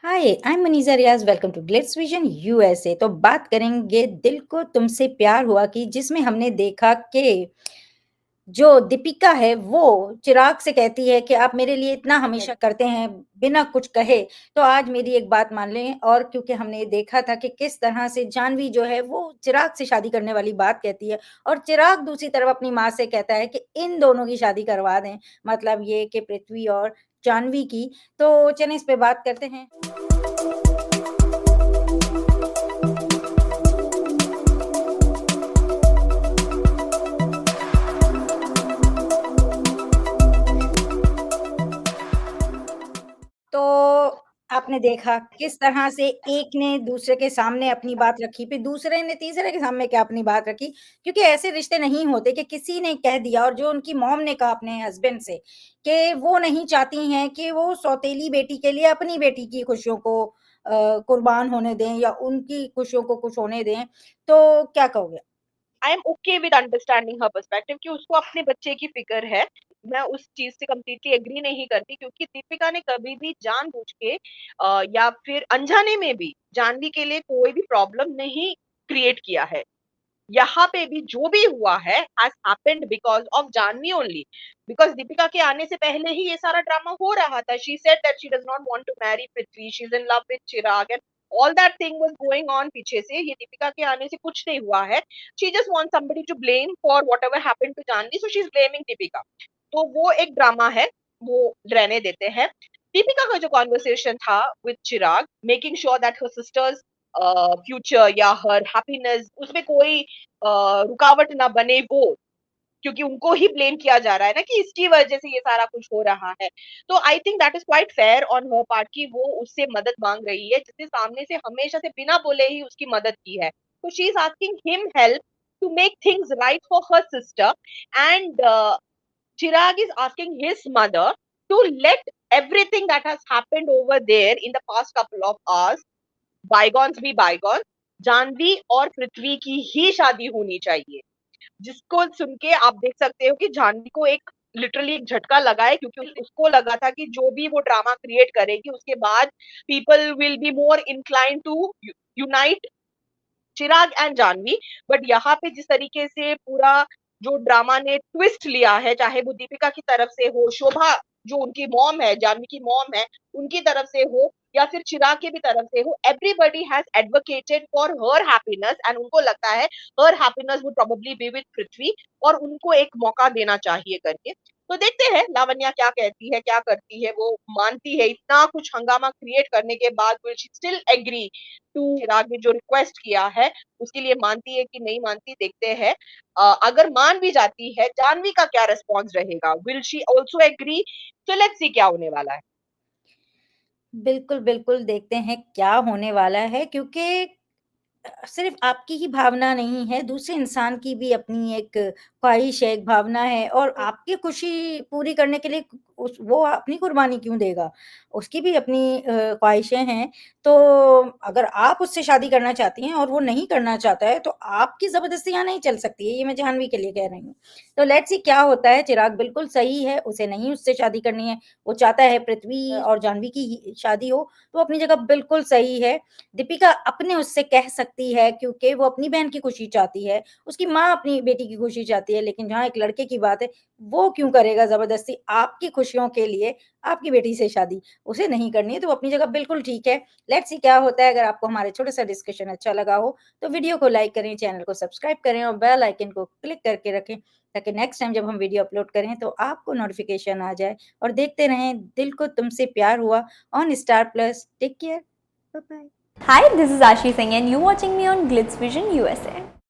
Hi, I am Maniza Riaz, welcome to glitz vision USA. तो बात करेंगे दिल को तुमसे प्यार हुआ की, जिसमें हमने देखा कि जो दीपिका है वो चिराग से कहती है कि आप मेरे लिए इतना हमेशा करते हैं बिना कुछ कहे, तो आज मेरी एक बात मान लें। और क्योंकि हमने देखा था कि किस तरह से जाह्नवी जो है वो चिराग से शादी करने वाली बात कहती है और चिराग दूसरी तरफ अपनी माँ से कहता है कि इन दोनों की शादी करवा दें, मतलब ये कि पृथ्वी और जाह्नवी की। तो चलें इस पे बात करते हैं। तो आपने देखा किस तरह से एक ने दूसरे के सामने अपनी बात रखी, फिर दूसरे ने तीसरे के सामने क्या अपनी बात रखी, क्योंकि ऐसे रिश्ते नहीं होते कि किसी ने कह दिया और जो उनकी मॉम ने कहा अपने हस्बैंड से कि वो नहीं चाहती हैं कि वो सौतेली बेटी के लिए अपनी बेटी की खुशियों को कुर्बान होने दें या उनकी खुशियों को कुछ होने दें, तो क्या कहोगे? I am okay with understanding her perspective कि उसको अपने बच्चे की फिक्र है। मैं उस चीज से कंप्लीटली एग्री नहीं करती क्योंकि दीपिका ने कभी भी जानबूझ के या फिर अनजाने में भी जाह्नवी के लिए कोई भी प्रॉब्लम नहीं क्रिएट किया है। यहाँ पे भी जो भी हुआ है has happened because of Jahnavi only. Because Deepika के आने से पहले ही ये सारा ड्रामा हो रहा था। She said that she does not want to marry Prithvi, she is in love with Chirag and all that thing was going on पीछे से। ये दीपिका के आने से कुछ नहीं हुआ है। She just want somebody to blame for whatever happened to Jahnavi, so she is blaming Deepika. तो वो एक ड्रामा है, वो रहने देते हैं। दीपिका का जो कॉन्वर्सेशन था with Chirag, making sure that her sisters future या हर हैप्पीनेस उसमें कोई रुकावट ना बने वो, क्योंकि उनको ही ब्लेम किया जा रहा है ना कि इसकी वजह से ये सारा कुछ हो रहा है। तो I think that is quite fair on her part कि वो उससे मदद मांग रही है जिसने सामने से हमेशा से बिना बोले ही उसकी मदद की है। तो she is asking him help to make things right for her sister and Chirag is asking his mother to let everything that has happened over there in the past couple of hours, bygones भी bygone, Jahnavi और पृथ्वी की ही शादी होनी चाहिए। जिसको सुन के आप देख सकते हो कि जाह्नवी को एक लिटरली एक झटका लगा है क्योंकि उसको लगा था कि जो भी वो ड्रामा क्रिएट करेगी उसके बाद people will be more incline to unite Chirag and Jahnavi. But यहाँ पे जिस तरीके से पूरा जो ड्रामा ने ट्विस्ट लिया है, चाहे वो दीपिका की तरफ से हो, शोभा जो उनकी मॉम है, जाह्नवी की मॉम है, उनकी तरफ से हो या फिर चिराग की भी तरफ से हो, everybody has advocated for her happiness and उनको लगता है her happiness would probably be with Prithvi और उनको एक मौका देना चाहिए करके। तो देखते हैं लावण्या क्या कहती है, क्या करती है। वो मानती है इतना कुछ हंगामा क्रिएट करने के बाद will she still agree to Chirag ने जो रिक्वेस्ट किया है उसके लिए मानती है कि नहीं मानती, देखते हैं। अगर मान भी जाती है, जाह्नवी का क्या रिस्पॉन्स रहेगा, विल शी ऑल्सो एग्री? तो लेट्स सी क्या होने वाला है। बिल्कुल, बिल्कुल देखते हैं क्या होने वाला है, क्योंकि सिर्फ़ आपकी ही भावना नहीं है, दूसरे इंसान की भी अपनी एक ख़्वाहिश है, एक भावना है और आपकी खुशी पूरी करने के लिए उस वो अपनी कुर्बानी क्यों देगा? उसकी भी अपनी ख़्वाहिशें हैं। तो अगर आप उससे शादी करना चाहती हैं और वो नहीं करना चाहता है, तो आपकी ज़बरदस्ती यहाँ नहीं चल सकती है, ये मैं जाह्नवी के लिए कह रही हूँ। तो लेट्स सी क्या होता है। चिराग बिल्कुल सही है, उसे नहीं उससे शादी करनी है, वो चाहता है पृथ्वी और जाह्नवी की ही शादी हो, तो अपनी जगह बिल्कुल सही है। दीपिका अपने उससे कह सकती है क्योंकि वो अपनी बहन की खुशी चाहती है, उसकी माँ अपनी बेटी की खुशी चाहती है, लेकिन जहाँ एक लड़के की बात है, वो क्यों करेगा ज़बरदस्ती आपकी खुशियों के लिए आपकी बेटी से शादी? उसे नहीं करनी है, तो वो अपनी जगह बिल्कुल ठीक है। लेट्स सी क्या होता है। अगर आपको हमारा छोटा-सा डिस्कशन अच्छा लगा हो, तो वीडियो को लाइक करें, चैनल को सब्सक्राइब करें और बेल आइकन को क्लिक करके रखें, ताकि नेक्स्ट टाइम जब हम वीडियो अपलोड करें, तो आपको नोटिफ़िकेशन आ जाए। और देखते रहें दिल को तुमसे प्यार हुआ on Star Plus. Take care, bye bye. Hi, this is Ashi Singh and you're watching me on Glitz Vision USA.